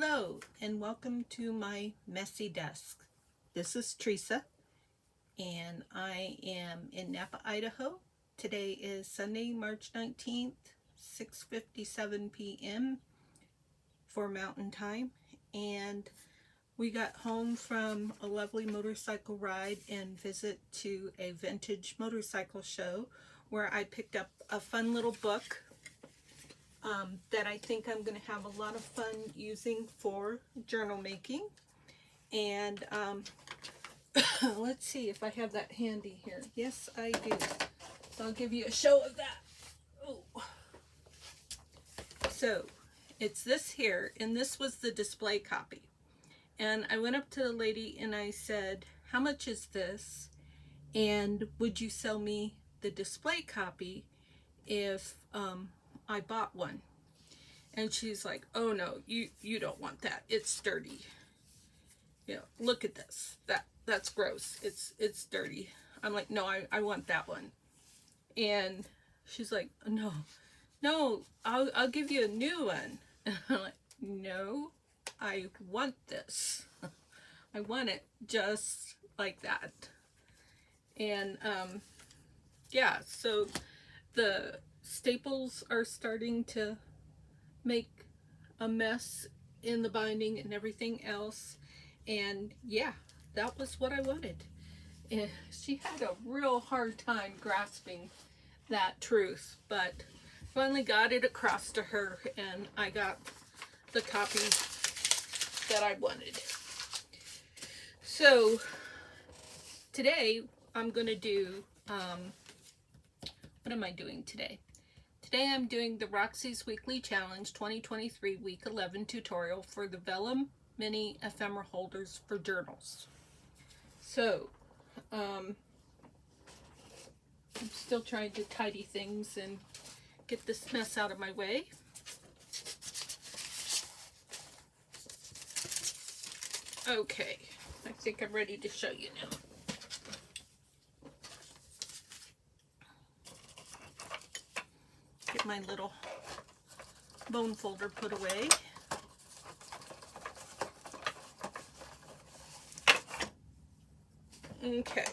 Hello and welcome to my messy desk. This is Teresa and I am in Napa, Idaho. Today is Sunday, March 19th, 6:57 p.m. for Mountain Time, and we got home from a lovely motorcycle ride and visit to a vintage motorcycle show where I picked up a fun little book that I think I'm going to have a lot of fun using for journal making. And let's see if I have that handy here. Yes, I do. So I'll give you a show of that. Oh. So it's this here, and this was the display copy. And I went up to the lady and I said, "How much is this? And would you sell me the display copy if I bought one?" And she's like, "Oh no, you don't want that. It's dirty. You know, look at this. That's gross. It's dirty." I'm like, "No, I want that one." And she's like, "No, I'll give you a new one." And I'm like, "No, I want this. I want it just like that." And yeah, so the staples are starting to make a mess in the binding and everything else, and yeah, that was what I wanted. And she had a real hard time grasping that truth, but finally got it across to her, and I got the copy that I wanted. So today I'm going to do, what am I doing today? Today I'm doing the Roxy's Weekly Challenge 2023 Week 11 tutorial for the Vellum Mini Ephemera Holders for Journals. So, I'm still trying to tidy things and get this mess out of my way. Okay, I think I'm ready to show you now. Get my little bone folder put away. Okay.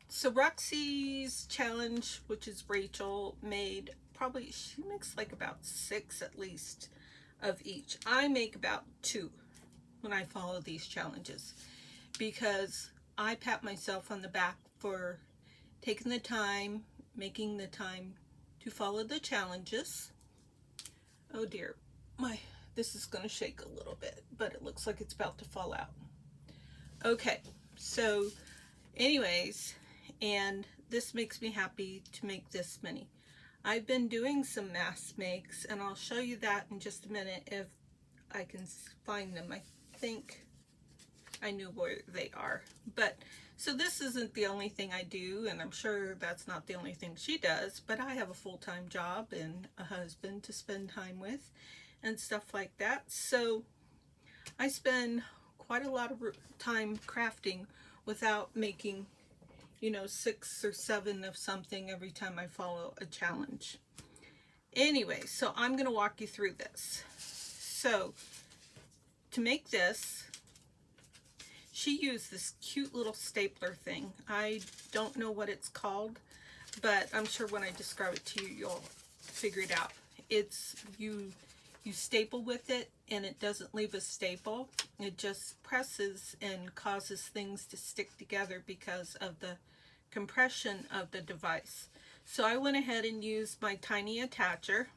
So Roxy's challenge, which is Rachel, made probably, she makes like about 6 at least of each. I make about 2 when I follow these challenges, because I pat myself on the back for taking the time, making the time to follow the challenges. Oh dear, this is going to shake a little bit, but it looks like it's about to fall out. Okay, so anyways, and this makes me happy to make this many. I've been doing some mass makes, and I'll show you that in just a minute if I can find them. I think I knew where they are. But so this isn't the only thing I do, and I'm sure that's not the only thing she does, but I have a full-time job and a husband to spend time with and stuff like that. So I spend quite a lot of time crafting without making, you know, 6 or 7 of something every time I follow a challenge. Anyway, so I'm going to walk you through this. So to make this, she used this cute little stapler thing. I don't know what it's called, but I'm sure when I describe it to you, you'll figure it out. It's, you staple with it, and it doesn't leave a staple. It just presses and causes things to stick together because of the compression of the device. So I went ahead and used my tiny attacher,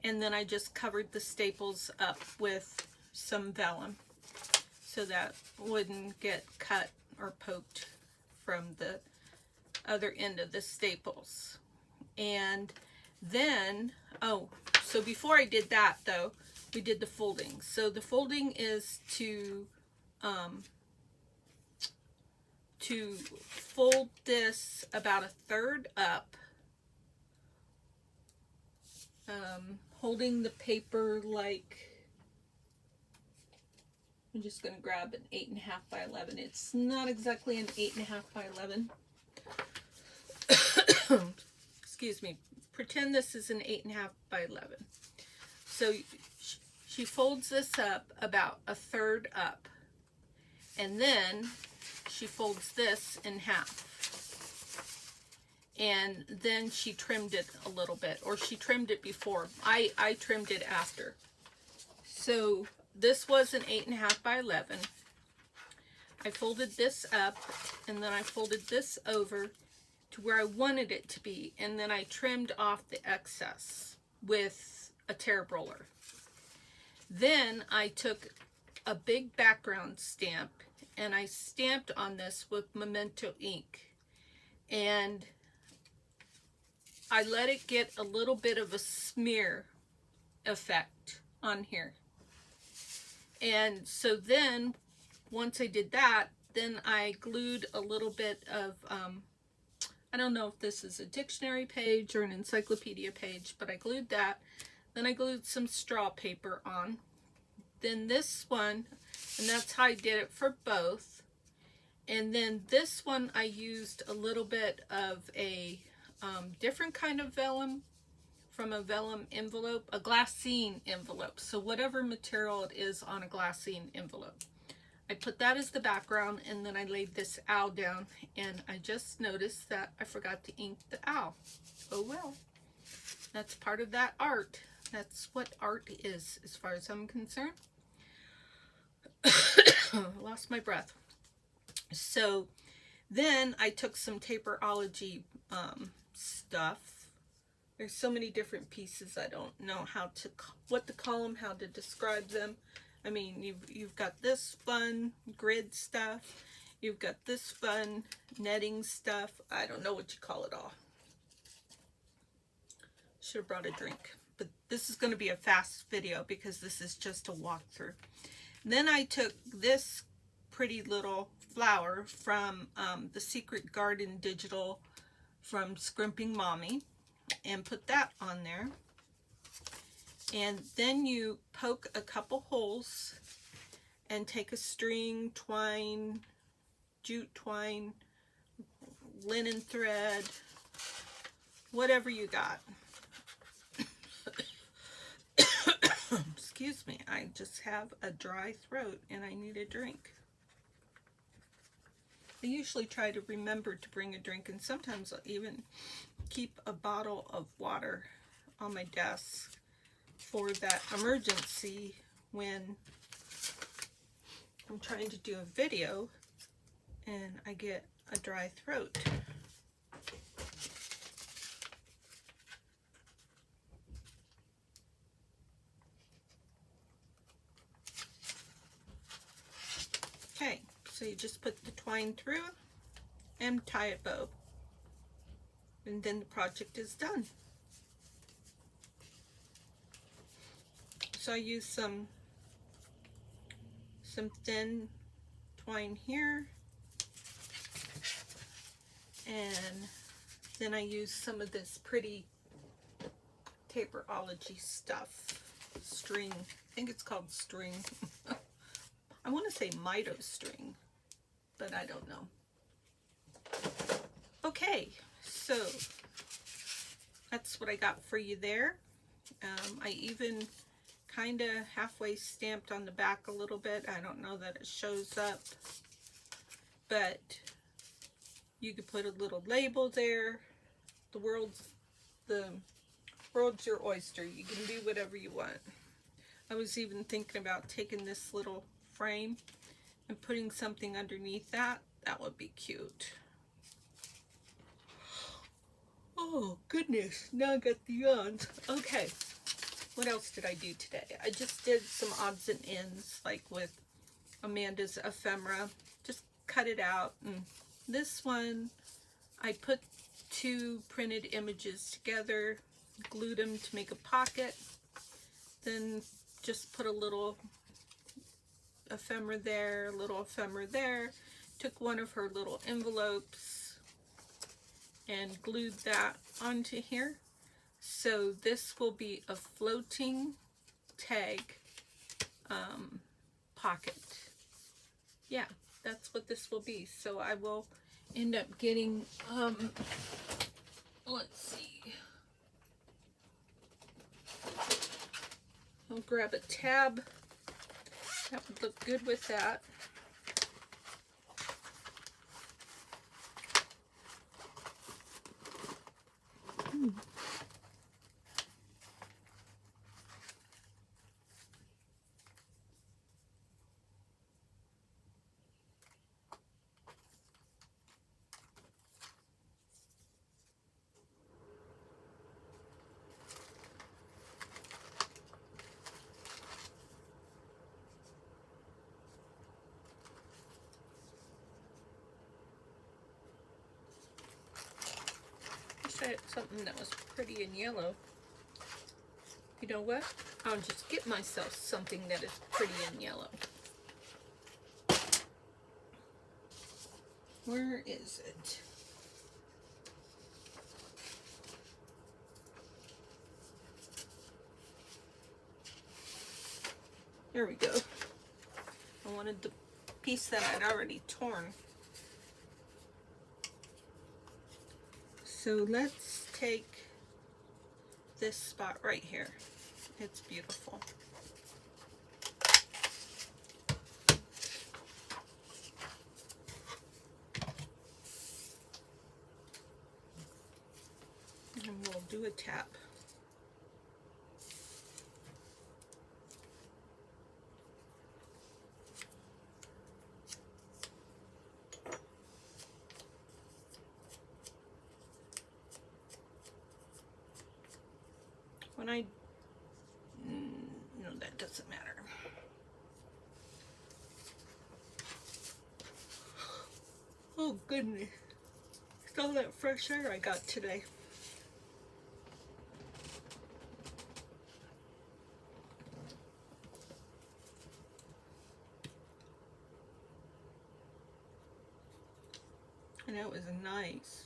and then I just covered the staples up with some vellum so that wouldn't get cut or poked from the other end of the staples. And then, oh, so before I did that though, we did the folding. So the folding is to fold this about 1/3 up, holding the paper like, I'm just going to grab an 8.5 by 11. It's not exactly an 8.5 by 11. Excuse me. Pretend this is an 8.5 by 11. So she folds this up about a third up, and then she folds this in half. And then she trimmed it a little bit, or she trimmed it before. I trimmed it after. So this was an 8.5 by 11. I folded this up, and then I folded this over to where I wanted it to be, and then I trimmed off the excess with a tear roller. Then I took a big background stamp, and I stamped on this with Memento ink, and I let it get a little bit of a smear effect on here. And so then, once I did that, then I glued a little bit of, I don't know if this is a dictionary page or an encyclopedia page, but I glued that. Then I glued some straw paper on. Then this one, and that's how I did it for both. And then this one I used a little bit of a different kind of vellum from a vellum envelope, a glassine envelope. So whatever material it is on a glassine envelope. I put that as the background, and then I laid this owl down, and I just noticed that I forgot to ink the owl. Oh well, that's part of that art. That's what art is, as far as I'm concerned. Lost my breath. So then I took some Taperology stuff. There's so many different pieces, I don't know what to call them, how to describe them. I mean, you've got this fun grid stuff, you've got this fun netting stuff. I don't know what you call it all. Should have brought a drink, but this is going to be a fast video because this is just a walkthrough. Then I took this pretty little flower from the Secret Garden Digital from Scrimping Mommy and put that on there. And then you poke a couple holes and take a string, twine, jute twine, linen thread, whatever you got. Excuse me, I just have a dry throat and I need a drink. I usually try to remember to bring a drink, and sometimes I'll even keep a bottle of water on my desk for that emergency when I'm trying to do a video and I get a dry throat. Okay, so you just put the twine through and tie a bow, and then the project is done. So I use some thin twine here, and then I use some of this pretty Taperology stuff, string. I think it's called string. I want to say Mito string, but I don't know. Okay, so that's what I got for you there. I even kind of halfway stamped on the back a little bit. I don't know that it shows up, but you could put a little label there. The world's your oyster. You can do whatever you want. I was even thinking about taking this little frame and putting something underneath that. That would be cute. Oh goodness, now I got the yawns. Okay, what else did I do today? I just did some odds and ends, like with Amanda's ephemera. Just cut it out. And this one, I put two printed images together, glued them to make a pocket, then just put a little ephemera there, a little ephemera there, took one of her little envelopes and glued that onto here. So this will be a floating tag pocket. Yeah, that's what this will be. So I will end up getting, let's see, grab a tab. That would look good with that. I had something that was pretty in yellow. You know what? I'll just get myself something that is pretty in yellow. Where is it? There we go. I wanted the piece that I'd already torn. So let's take this spot right here. It's beautiful. And we'll do a tap. When I, no, that doesn't matter. Oh goodness, it's all that fresh air I got today. And it was nice.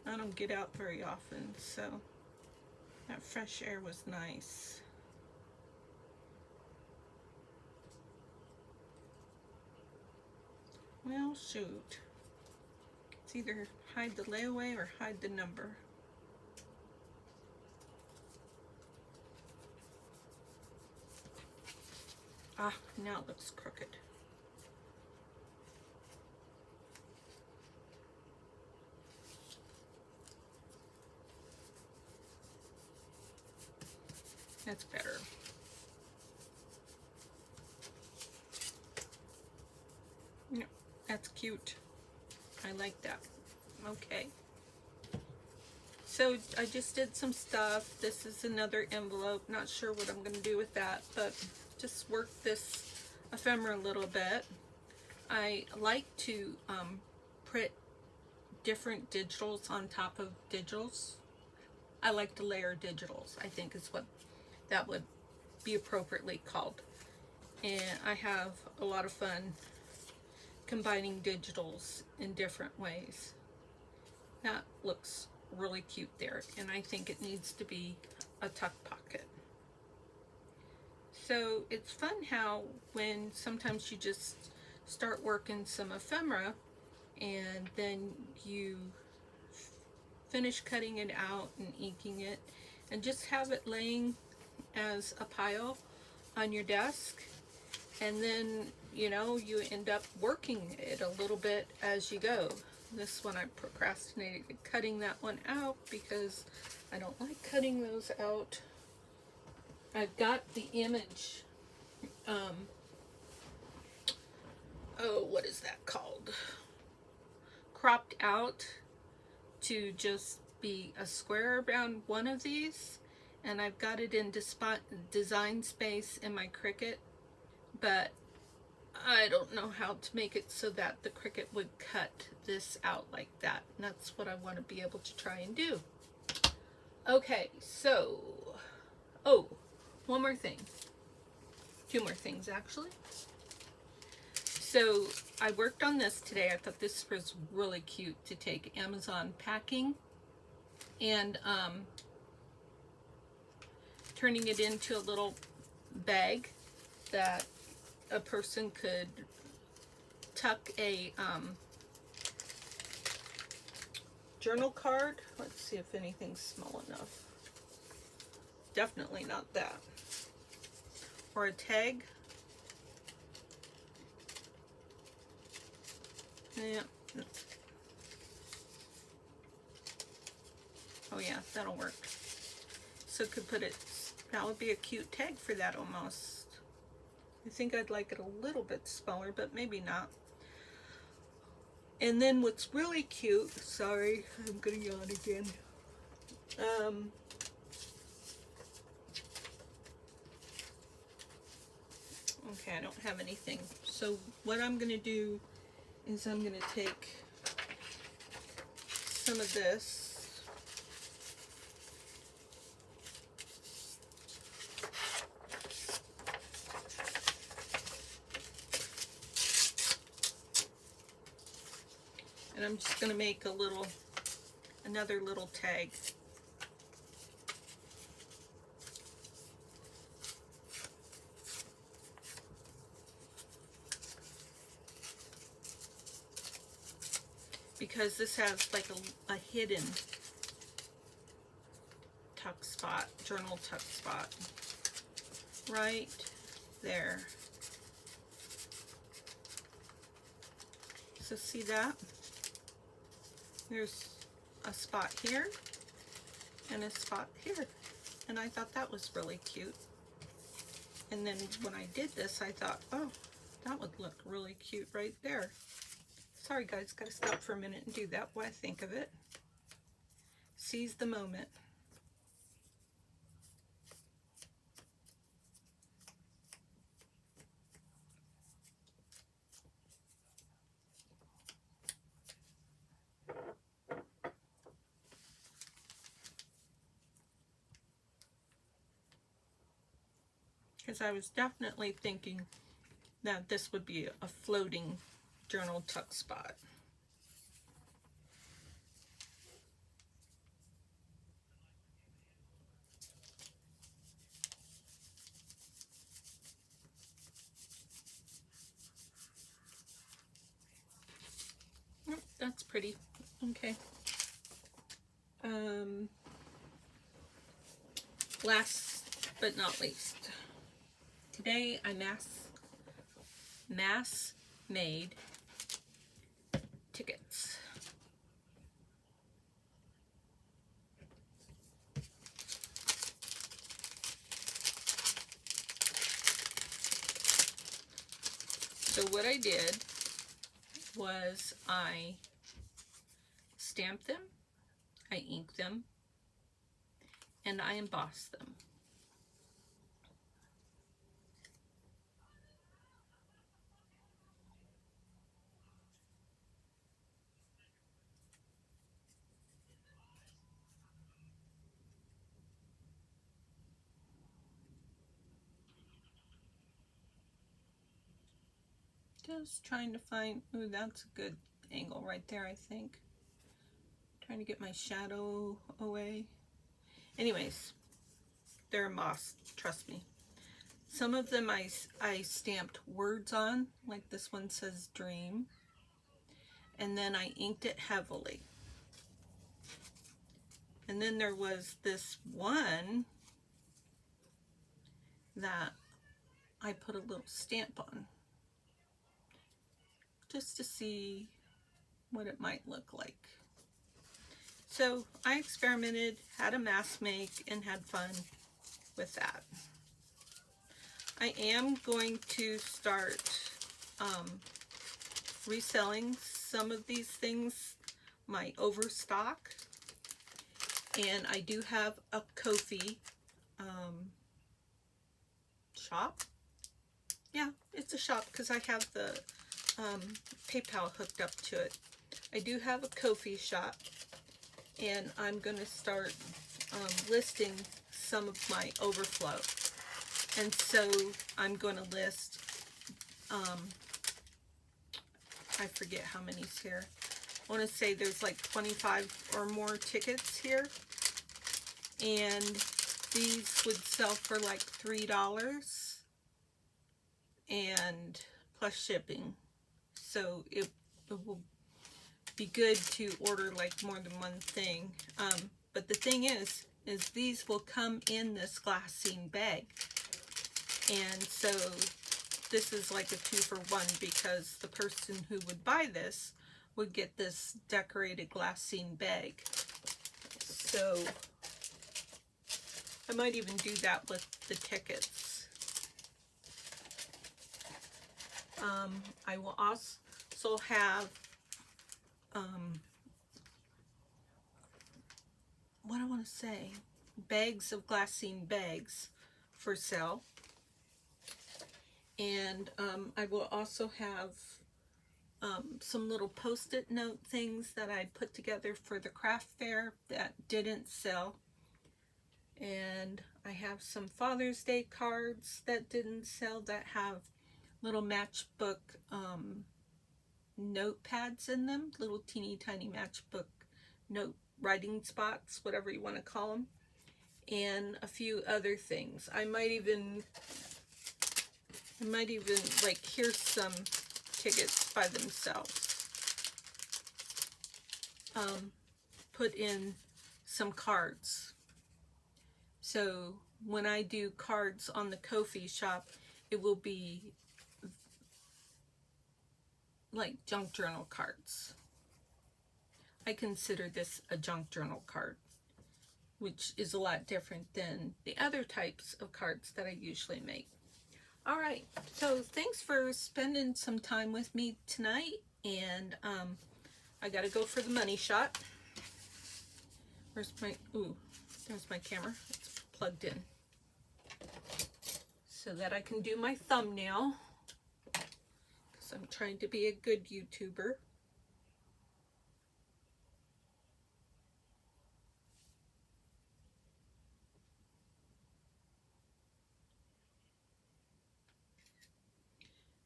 I don't get out very often, so that fresh air was nice. Well, shoot. It's either hide the layaway or hide the number. Ah, now it looks crooked. That's better. No, that's cute. I like that. Okay. So I just did some stuff. This is another envelope. Not sure what I'm going to do with that, but just work this ephemera a little bit. I like to print different digitals on top of digitals. I like to layer digitals, I think is what that would be appropriately called. And I have a lot of fun combining digitals in different ways. That looks really cute there, and I think it needs to be a tuck pocket. So it's fun how when sometimes you just start working some ephemera and then you finish cutting it out and inking it and just have it laying as a pile on your desk, and then you know you end up working it a little bit as you go. This one I procrastinated cutting that one out because I don't like cutting those out. I've got the image, oh, what is that called? Cropped out to just be a square around one of these, and I've got it in design space in my Cricut, but I don't know how to make it so that the Cricut would cut this out like that. And that's what I want to be able to try and do. Okay, so, oh, one more thing. Two more things, actually. So I worked on this today. I thought this was really cute to take Amazon packing and turning it into a little bag that a person could tuck a journal card. Let's see if anything's small enough. Definitely not that. or a tag. Yeah. Oh yeah, that'll work. So could put it, that would be a cute tag for that almost. I think I'd like it a little bit smaller, but maybe not. And then what's really cute, sorry, I'm gonna yawn again. Okay, I don't have anything. So what I'm gonna do is I'm gonna take some of this. And I'm just gonna make another little tag. Because this has like a hidden tuck spot, journal tuck spot, right there. So see that? There's a spot here and a spot here. And I thought that was really cute. And then when I did this, I thought, oh, that would look really cute right there. Sorry guys, gotta stop for a minute and do that while I think of it. Seize the moment. Because I was definitely thinking that this would be a floating journal tuck spot. Oh, that's pretty. Okay. Last but not least, today I mass made tickets. So what I did was I stamped them, I inked them, and I embossed them. Just trying to find, ooh, that's a good angle right there, I think. Trying to get my shadow away. Anyways, they're embossed, trust me. Some of them I stamped words on, like this one says dream. And then I inked it heavily. And then there was this one that I put a little stamp on, just to see what it might look like. So I experimented, had a mass make, and had fun with that. I am going to start reselling some of these things, my overstock. And I do have a Ko-fi shop. Yeah, it's a shop because I have the PayPal hooked up to it. I do have a Ko-fi shop, and I'm going to start listing some of my overflow. And so I'm going to list, I forget how many's here. I want to say there's like 25 or more tickets here. And these would sell for like $3 and plus shipping. So it will be good to order like more than one thing. But the thing is these will come in this glassine bag. And so this is like a 2-for-1 because the person who would buy this would get this decorated glassine bag. So I might even do that with the tickets. I will also have what I want to say, bags of glassine bags for sale. And I will also have some little post-it note things that I put together for the craft fair that didn't sell. And I have some Father's Day cards that didn't sell that have little matchbook notepads in them, little teeny tiny matchbook note writing spots, whatever you want to call them, and a few other things. I might even like, here's some tickets by themselves. Put in some cards. So when I do cards on the Ko-fi shop, it will be like junk journal cards. I consider this a junk journal card, which is a lot different than the other types of cards that I usually make. All right, so thanks for spending some time with me tonight, and I gotta go for the money shot. Where's my, ooh, there's my camera. It's plugged in so that I can do my thumbnail, because I'm trying to be a good YouTuber.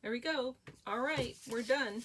There we go. All right, we're done.